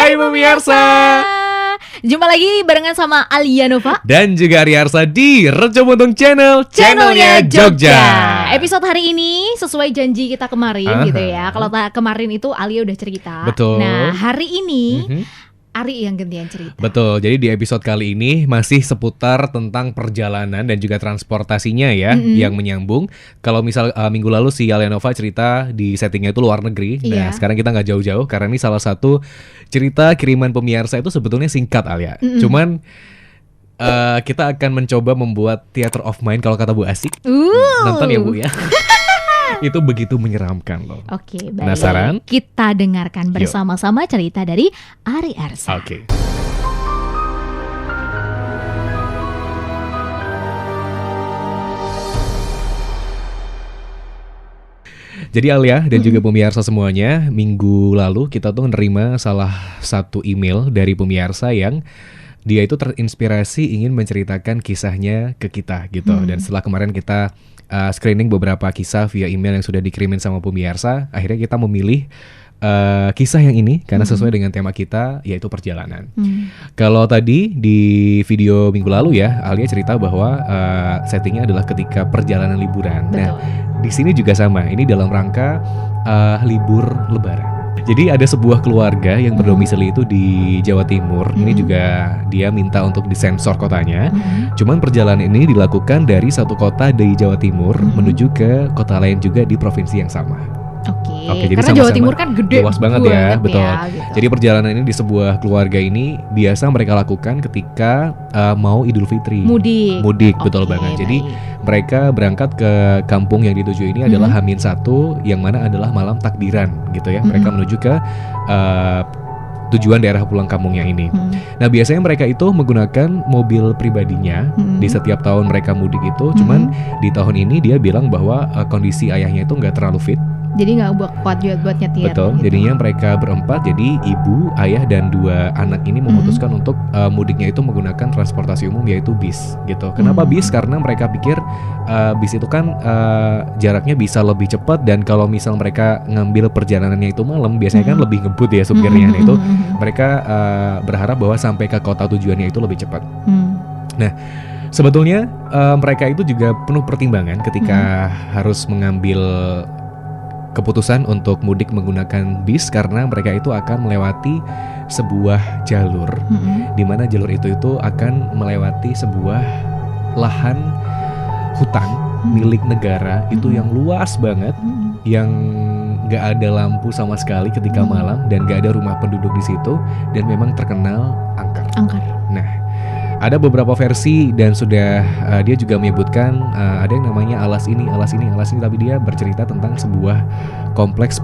Hai pemirsa. Jumpa lagi barengan sama Alia Nova Dan juga Aryarsa di Rejo Montong Channel, channelnya Jogja. Episode hari ini sesuai janji kita kemarin gitu ya. Kalau kemarin itu Alia udah cerita. Betul. Nah hari ini Ari yang gantian cerita. Betul, jadi di episode kali ini masih seputar tentang perjalanan dan juga transportasinya ya, yang menyambung. Kalau misal minggu lalu si Alia Nova cerita di settingnya itu luar negeri. Nah sekarang kita nggak jauh-jauh karena ini salah satu cerita kiriman pemirsa itu sebetulnya singkat Alia. Cuman kita akan mencoba membuat theater of mind kalau kata Bu Asik. Nonton ya Bu ya. Itu begitu menyeramkan loh. Oke, baik. Penasaran? Kita dengarkan bersama-sama cerita dari Aryarsa. Oke. Jadi Alia dan juga pemirsa semuanya, minggu lalu kita tuh menerima salah satu email dari pemirsa yang dia itu terinspirasi ingin menceritakan kisahnya ke kita gitu. Dan setelah kemarin kita screening beberapa kisah via email yang sudah dikirimin sama pemirsa, akhirnya kita memilih kisah yang ini karena sesuai dengan tema kita, yaitu perjalanan. Kalau tadi di video minggu lalu ya, Alia cerita bahwa settingnya adalah ketika perjalanan liburan. Betul. Nah, di sini juga sama. Ini dalam rangka libur Lebaran. Jadi ada sebuah keluarga yang berdomisili itu di Jawa Timur. Ini juga dia minta untuk disensor kotanya. Cuman perjalanan ini dilakukan dari satu kota di Jawa Timur menuju ke kota lain juga di provinsi yang sama. Oke, jadi karena sama-sama Jawa Timur kan gede luas banget ya, betul. Gitu. Jadi perjalanan ini di sebuah keluarga ini biasa mereka lakukan ketika mau Idul Fitri. Mudik, betul banget. Jadi mereka berangkat ke kampung yang dituju ini adalah H-1, yang mana adalah malam takbiran gitu ya. Mereka menuju ke tujuan daerah pulang kampungnya ini. Nah biasanya mereka itu menggunakan mobil pribadinya di setiap tahun mereka mudik itu. Cuman di tahun ini dia bilang bahwa kondisi ayahnya itu nggak terlalu fit. Jadi nggak kuat buat nyetir. Betul, gitu. jadinya mereka berempat, jadi ibu, ayah, dan dua anak ini memutuskan untuk mudiknya itu menggunakan transportasi umum yaitu bis gitu. Kenapa bis? Karena mereka pikir bis itu kan jaraknya bisa lebih cepat, dan kalau misal mereka ngambil perjalanannya itu malam, biasanya kan lebih ngebut ya supirnya. Nah itu mereka berharap bahwa sampai ke kota tujuannya itu lebih cepat. Nah sebetulnya mereka itu juga penuh pertimbangan ketika harus mengambil keputusan untuk mudik menggunakan bis, karena mereka itu akan melewati sebuah jalur di mana jalur itu akan melewati sebuah lahan hutan milik negara itu yang luas banget, yang nggak ada lampu sama sekali ketika malam, dan nggak ada rumah penduduk di situ, dan memang terkenal angker. Nah ada beberapa versi, dan sudah dia juga menyebutkan ada yang namanya alas ini, tapi dia bercerita tentang sebuah kompleks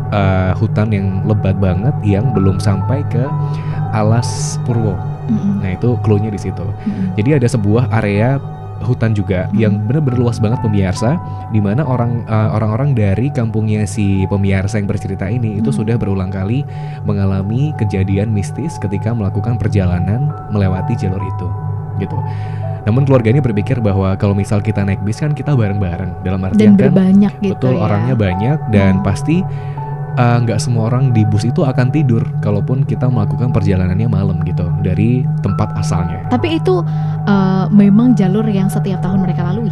hutan yang lebat banget yang belum sampai ke alas Purwo. Nah itu cluenya di situ. Jadi ada sebuah area hutan juga yang benar-benar luas banget pemirsa, di mana orang-orang dari kampungnya si pemirsa yang bercerita ini itu sudah berulang kali mengalami kejadian mistis ketika melakukan perjalanan melewati jalur itu. Gitu. Namun keluarga ini berpikir bahwa kalau misal kita naik bis kan kita bareng-bareng, dalam artian kan berbanyak gitu. Betul, orangnya banyak, dan pasti nggak semua orang di bus itu akan tidur kalaupun kita melakukan perjalanannya malam gitu dari tempat asalnya. Tapi itu memang jalur yang setiap tahun mereka lalui.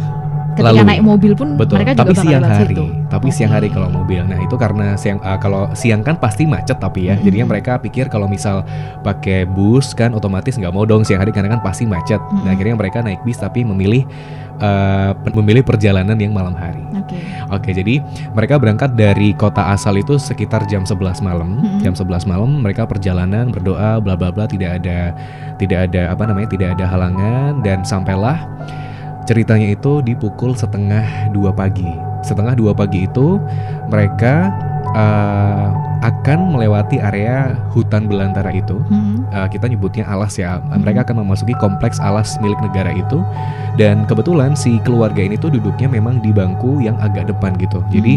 Ketika naik mobil pun mereka juga bakal lewat situ. Tapi siang hari kalau mobil. Nah itu karena kalau siang kan pasti macet, tapi ya jadinya mereka pikir kalau misal pakai bus kan otomatis nggak mau dong siang hari karena kan pasti macet. Nah akhirnya mereka naik bis tapi memilih perjalanan yang malam hari. Oke, jadi mereka berangkat dari kota asal itu sekitar jam 11 malam. Jam 11 malam mereka perjalanan, berdoa, bla bla bla, tidak ada halangan, dan sampailah ceritanya itu di pukul 1:30 pagi. 1:30 pagi itu mereka akan melewati area hutan belantara itu. Kita nyebutnya alas ya. Mereka akan memasuki kompleks alas milik negara itu. Dan kebetulan si keluarga ini tuh duduknya memang di bangku yang agak depan gitu. Jadi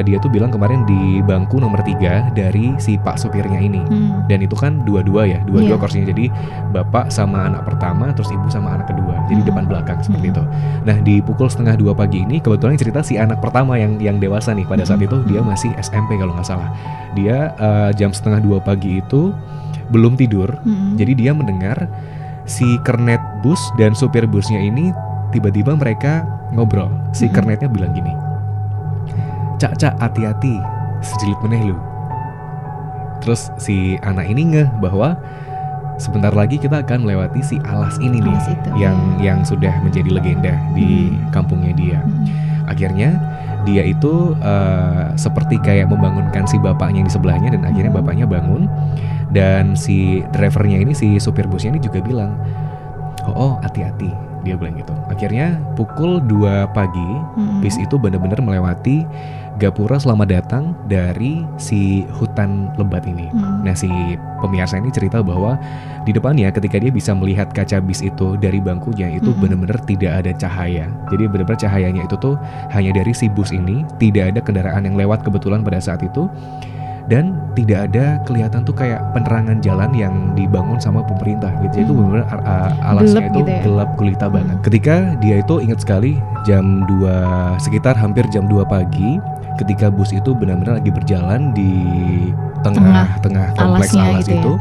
dia tuh bilang kemarin di bangku nomor 3 dari si Pak supirnya ini. Dan itu kan dua-dua kursinya. Jadi bapak sama anak pertama, terus ibu sama anak kedua. Jadi depan belakang seperti itu. Nah di pukul 1:30 pagi ini kebetulan cerita si anak pertama yang dewasa nih pada saat itu dia masih SMP kalau nggak salah. Dia jam 1:30 pagi itu belum tidur. Jadi dia mendengar si kernet bus dan supir busnya ini tiba-tiba mereka ngobrol. Si kernetnya bilang gini, Cak, hati-hati, sejelit meneh lu. Terus si anak ini ngeh bahwa sebentar lagi kita akan melewati si alas ini nih, yang sudah menjadi legenda di kampungnya dia. Akhirnya dia itu seperti kayak membangunkan si bapaknya di sebelahnya, dan akhirnya bapaknya bangun. Dan si drivernya ini, si supir busnya ini juga bilang, oh hati-hati, dia bilang gitu. Akhirnya pukul 2 pagi bis itu benar-benar melewati gapura selamat datang dari si hutan lebat ini. Nah si pemirsa ini cerita bahwa di depannya ketika dia bisa melihat kaca bis itu dari bangkunya itu benar-benar tidak ada cahaya. Jadi benar-benar cahayanya itu tuh hanya dari si bus ini, tidak ada kendaraan yang lewat kebetulan pada saat itu. Dan tidak ada kelihatan tuh kayak penerangan jalan yang dibangun sama pemerintah gitu. Itu benar-benar alasnya gelap itu gitu ya? Gelap gulita banget. Ketika dia itu ingat sekali sekitar hampir jam 2 pagi ketika bus itu benar-benar lagi berjalan di tengah kompleks alas itu.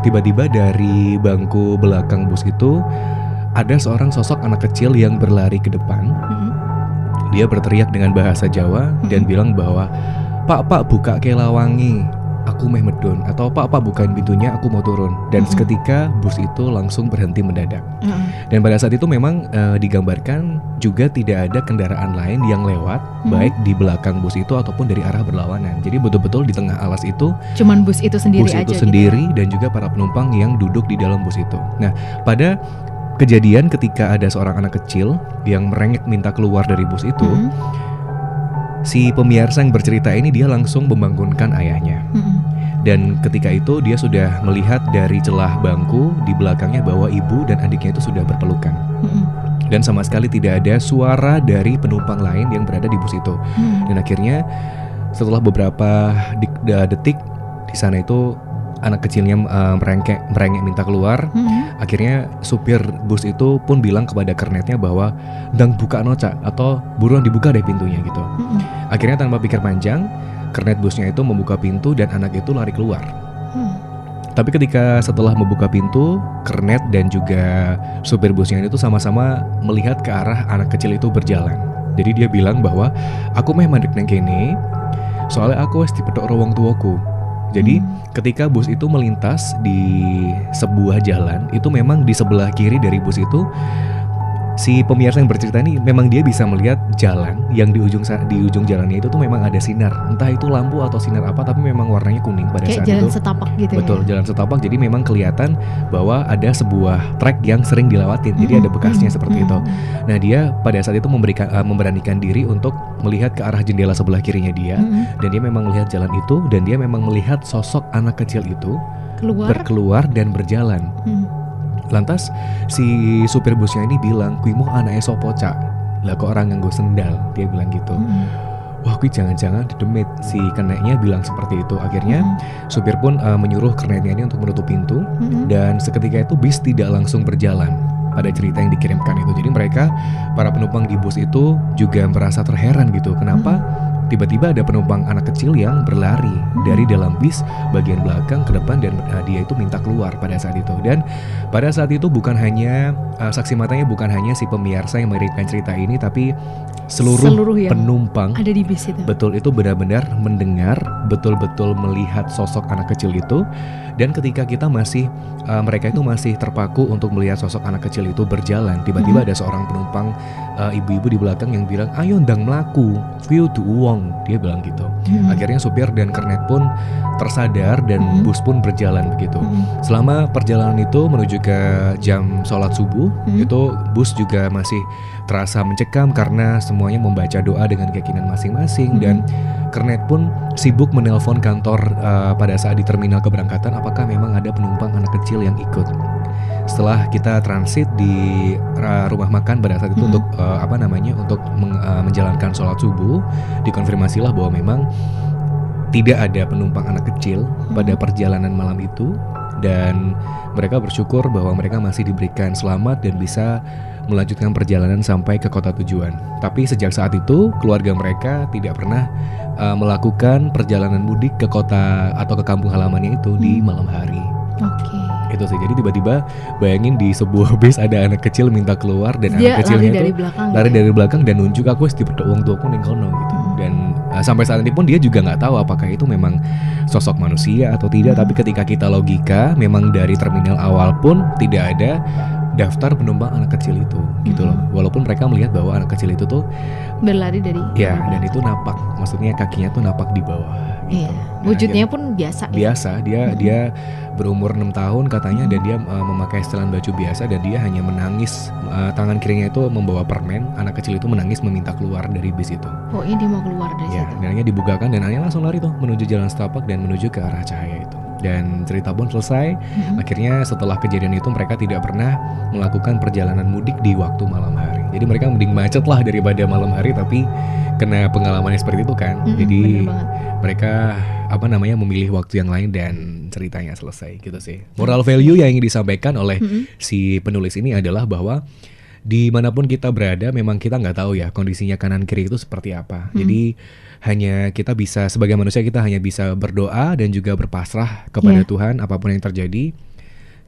Tiba-tiba dari bangku belakang bus itu ada seorang sosok anak kecil yang berlari ke depan. Dia berteriak dengan bahasa Jawa dan bilang bahwa Pak buka ke lawangi, aku meh medun. Atau Pak bukain pintunya, aku mau turun. Dan seketika bus itu langsung berhenti mendadak. Dan pada saat itu memang digambarkan juga tidak ada kendaraan lain yang lewat, baik di belakang bus itu ataupun dari arah berlawanan. Jadi betul-betul di tengah alas itu cuman bus itu sendiri aja sendiri, dan juga para penumpang yang duduk di dalam bus itu. Nah pada kejadian ketika ada seorang anak kecil yang merengek minta keluar dari bus itu, si pemirsa yang bercerita ini dia langsung membangunkan ayahnya. Dan ketika itu dia sudah melihat dari celah bangku di belakangnya bahwa ibu dan adiknya itu sudah berpelukan. Dan sama sekali tidak ada suara dari penumpang lain yang berada di bus itu. Dan akhirnya setelah beberapa detik di sana itu anak kecilnya merengek minta keluar. Akhirnya supir bus itu pun bilang kepada kernetnya bahwa "Dang buka noca" atau "buruan dibuka deh pintunya" gitu. Akhirnya tanpa pikir panjang, kernet busnya itu membuka pintu dan anak itu lari keluar. Tapi ketika setelah membuka pintu, kernet dan juga supir busnya itu sama-sama melihat ke arah anak kecil itu berjalan. Jadi dia bilang bahwa "Aku meh mandek neng kene, soalnya aku wis dipethuk ro wong tuaku." Jadi ketika bus itu melintas di sebuah jalan, itu memang di sebelah kiri dari bus itu si pemirsa yang bercerita ini memang dia bisa melihat jalan yang di ujung jalannya itu tuh memang ada sinar, entah itu lampu atau sinar apa, tapi memang warnanya kuning pada kayak saat jalan itu. Setapak gitu. Betul, jalan setapak. Jadi memang kelihatan bahwa ada sebuah trek yang sering dilewatin. Jadi ada bekasnya seperti itu. Nah dia pada saat itu memberanikan diri untuk melihat ke arah jendela sebelah kirinya dia, dan dia memang melihat jalan itu, dan dia memang melihat sosok anak kecil itu berkeluar dan berjalan. Lantas si supir busnya ini bilang, "Kui mau anaknya sopo cak? Lah kok orang nganggo sendal?" Dia bilang gitu. Wah, kui jangan-jangan didemit. Si keneknya bilang seperti itu. Akhirnya supir pun menyuruh keneknya ini untuk menutup pintu. Dan seketika itu bis tidak langsung berjalan pada cerita yang dikirimkan itu. Jadi mereka, para penumpang di bus itu juga merasa terheran gitu. Kenapa tiba-tiba ada penumpang anak kecil yang berlari dari dalam bis bagian belakang ke depan, dan dia itu minta keluar pada saat itu. Dan pada saat itu bukan hanya saksi matanya, bukan hanya si pemirsa yang mengirimkan cerita ini, tapi seluruh penumpang ada di bis itu. Betul, itu benar-benar mendengar, betul-betul melihat sosok anak kecil itu. Dan ketika kita mereka itu masih terpaku untuk melihat sosok anak kecil itu berjalan, tiba-tiba ada seorang penumpang ibu-ibu di belakang yang bilang, "Ayo ndang melaku, view to uang," dia bilang gitu. Akhirnya supir dan kernet pun tersadar dan bus pun berjalan begitu. Selama perjalanan itu menuju ke jam sholat subuh, itu bus juga masih terasa mencekam karena semuanya membaca doa dengan keyakinan masing-masing. Dan kernet pun sibuk menelpon kantor pada saat di terminal keberangkatan, apakah memang ada penumpang anak kecil yang ikut. setelah kita transit di rumah makan pada saat itu untuk untuk menjalankan sholat subuh, dikonfirmasilah bahwa memang tidak ada penumpang anak kecil pada perjalanan malam itu, dan mereka bersyukur bahwa mereka masih diberikan selamat dan bisa melanjutkan perjalanan sampai ke kota tujuan. Tapi sejak saat itu keluarga mereka tidak pernah melakukan perjalanan mudik ke kota atau ke kampung halamannya itu di malam hari. Oke. Itu sih. Jadi tiba-tiba bayangin di sebuah bis ada anak kecil minta keluar dan anak kecilnya itu lari dari belakang dan nunjuk aku di wong tuaku ning kono gitu. Dan sampai saat ini pun dia juga nggak tahu apakah itu memang sosok manusia atau tidak. Tapi ketika kita logika, memang dari terminal awal pun tidak ada daftar penumpang anak kecil itu gitu loh. Walaupun mereka melihat bahwa anak kecil itu tuh berlari dari dan itu napak, maksudnya kakinya tuh napak di bawah gitu. Iya. Wujudnya pun biasa. Biasa, dia berumur 6 tahun katanya dan dia memakai setelan baju biasa dan dia hanya menangis, tangan kirinya itu membawa permen. Anak kecil itu menangis meminta keluar dari bis itu. Oh, ini dia mau keluar dari situ. Dan akhirnya dibukakan dan anaknya langsung lari tuh menuju jalan setapak dan menuju ke arah cahaya itu. Dan cerita pun selesai. Akhirnya setelah kejadian itu mereka tidak pernah melakukan perjalanan mudik di waktu malam hari. Jadi mereka mending macet lah daripada malam hari, tapi kena pengalamannya seperti itu kan. Jadi mereka memilih waktu yang lain dan ceritanya selesai gitu sih. Moral value yang ingin disampaikan oleh si penulis ini adalah bahwa dimanapun kita berada, memang kita nggak tahu ya kondisinya kanan kiri itu seperti apa. Jadi hanya kita bisa, sebagai manusia kita hanya bisa berdoa dan juga berpasrah kepada Tuhan apapun yang terjadi.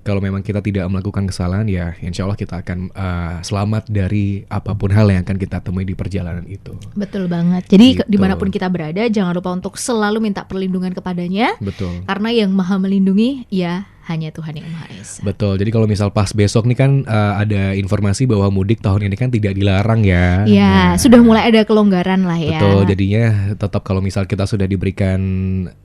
Kalau memang kita tidak melakukan kesalahan, ya insya Allah kita akan selamat dari apapun hal yang akan kita temui di perjalanan itu. Betul banget. Jadi dimanapun kita berada, jangan lupa untuk selalu minta perlindungan kepadanya. Betul. Karena yang maha melindungi ya hanya Tuhan yang Maha Esa. Betul. Jadi kalau misal pas besok nih kan ada informasi bahwa mudik tahun ini kan tidak dilarang ya. Ya, sudah mulai ada kelonggaran lah ya. Betul. Jadinya tetap kalau misal kita sudah diberikan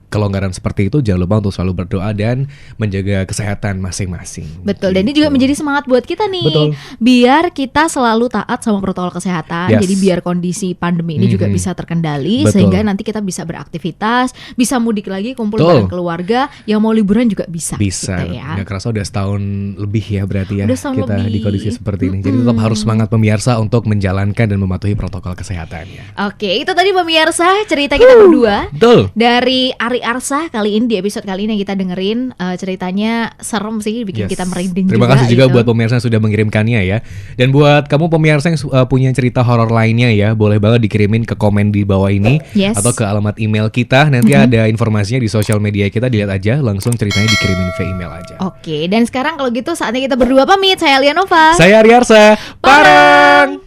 kelonggaran seperti itu, jangan lupa untuk selalu berdoa dan menjaga kesehatan masing-masing. Betul. Dan ini juga menjadi semangat buat kita nih. Betul. Biar kita selalu taat sama protokol kesehatan. Jadi biar kondisi pandemi ini juga bisa terkendali. Betul. Sehingga nanti kita bisa beraktivitas, bisa mudik lagi, kumpul bareng keluarga. Yang mau liburan juga bisa. Ya. Nggak kerasa udah setahun lebih ya berarti ya kita lebih di kondisi seperti ini. Jadi tetap harus semangat pemirsa untuk menjalankan dan mematuhi protokol kesehatannya. Oke, itu tadi pemirsa cerita kita berdua. Betul. Dari Ari Arsa kali ini, di episode kali ini yang kita dengerin ceritanya serem sih, bikin kita merinding. Terima kasih juga buat pemirsa yang sudah mengirimkannya ya. Dan buat kamu pemirsa yang punya cerita horor lainnya ya, boleh banget dikirimin ke komen di bawah ini atau ke alamat email kita. Nanti ada informasinya di sosial media kita, dilihat aja langsung ceritanya dikirimin via email aja. Oke, dan sekarang kalau gitu saatnya kita berdua pamit. Saya Lianova. Saya Ari Arsa. Parang.